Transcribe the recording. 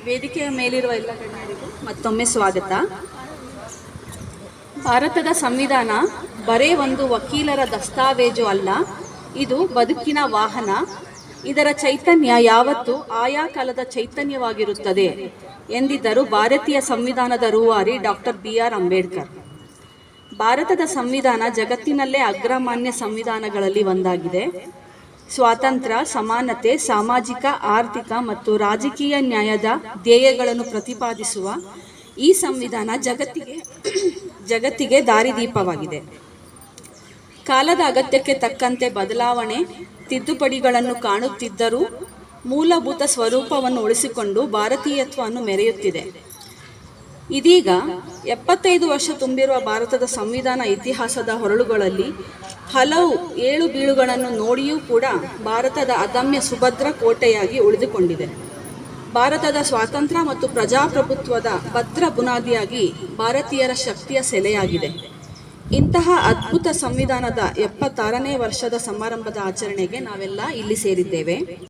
ವೇದಿಕೆಯ ಮೇಲಿರುವ ಎಲ್ಲ ಗಣ್ಯರಿಗೂ ಮತ್ತೊಮ್ಮೆ ಸ್ವಾಗತ. ಭಾರತದ ಸಂವಿಧಾನ ಬರೇ ಒಂದು ವಕೀಲರ ದಸ್ತಾವೇಜು ಅಲ್ಲ, ಇದು ಬದುಕಿನ ವಾಹನ. ಇದರ ಚೈತನ್ಯ ಯಾವತ್ತೂ ಆಯಾ ಕಾಲದ ಚೈತನ್ಯವಾಗಿರುತ್ತದೆ ಎಂದಿದ್ದರು ಭಾರತೀಯ ಸಂವಿಧಾನದ ರೂವಾರಿ ಡಾಕ್ಟರ್ BR ಅಂಬೇಡ್ಕರ್. ಭಾರತದ ಸಂವಿಧಾನ ಜಗತ್ತಿನಲ್ಲೇ ಅಗ್ರಮಾನ್ಯ ಸಂವಿಧಾನಗಳಲ್ಲಿ ಒಂದಾಗಿದೆ. ಸ್ವಾತಂತ್ರ್ಯ, ಸಮಾನತೆ, ಸಾಮಾಜಿಕ, ಆರ್ಥಿಕ ಮತ್ತು ರಾಜಕೀಯ ನ್ಯಾಯದ ಧ್ಯೇಯಗಳನ್ನು ಪ್ರತಿಪಾದಿಸುವ ಈ ಸಂವಿಧಾನ ಜಗತ್ತಿಗೆ ದಾರಿದೀಪವಾಗಿದೆ. ಕಾಲದ ಅಗತ್ಯಕ್ಕೆ ತಕ್ಕಂತೆ ಬದಲಾವಣೆ, ತಿದ್ದುಪಡಿಗಳನ್ನು ಕಾಣುತ್ತಿದ್ದರೂ ಮೂಲಭೂತ ಸ್ವರೂಪವನ್ನು ಉಳಿಸಿಕೊಂಡು ಭಾರತೀಯತ್ವವನ್ನು ಮೆರೆಯುತ್ತಿದೆ. ಇದೀಗ 75 ವರ್ಷ ತುಂಬಿರುವ ಭಾರತದ ಸಂವಿಧಾನ ಇತಿಹಾಸದ ಹೊರಳುಗಳಲ್ಲಿ ಹಲವು ಏಳು ಬೀಳುಗಳನ್ನು ನೋಡಿಯೂ ಕೂಡ ಭಾರತದ ಅದಮ್ಯ ಸುಭದ್ರ ಕೋಟೆಯಾಗಿ ಉಳಿದುಕೊಂಡಿದೆ. ಭಾರತದ ಸ್ವಾತಂತ್ರ್ಯ ಮತ್ತು ಪ್ರಜಾಪ್ರಭುತ್ವದ ಭದ್ರ ಬುನಾದಿಯಾಗಿ ಭಾರತೀಯರ ಶಕ್ತಿಯ ಸೆಲೆಯಾಗಿದೆ. ಇಂತಹ ಅದ್ಭುತ ಸಂವಿಧಾನದ 76ನೇ ವರ್ಷದ ಸಮಾರಂಭದ ಆಚರಣೆಗೆ ನಾವೆಲ್ಲ ಇಲ್ಲಿ ಸೇರಿದ್ದೇವೆ.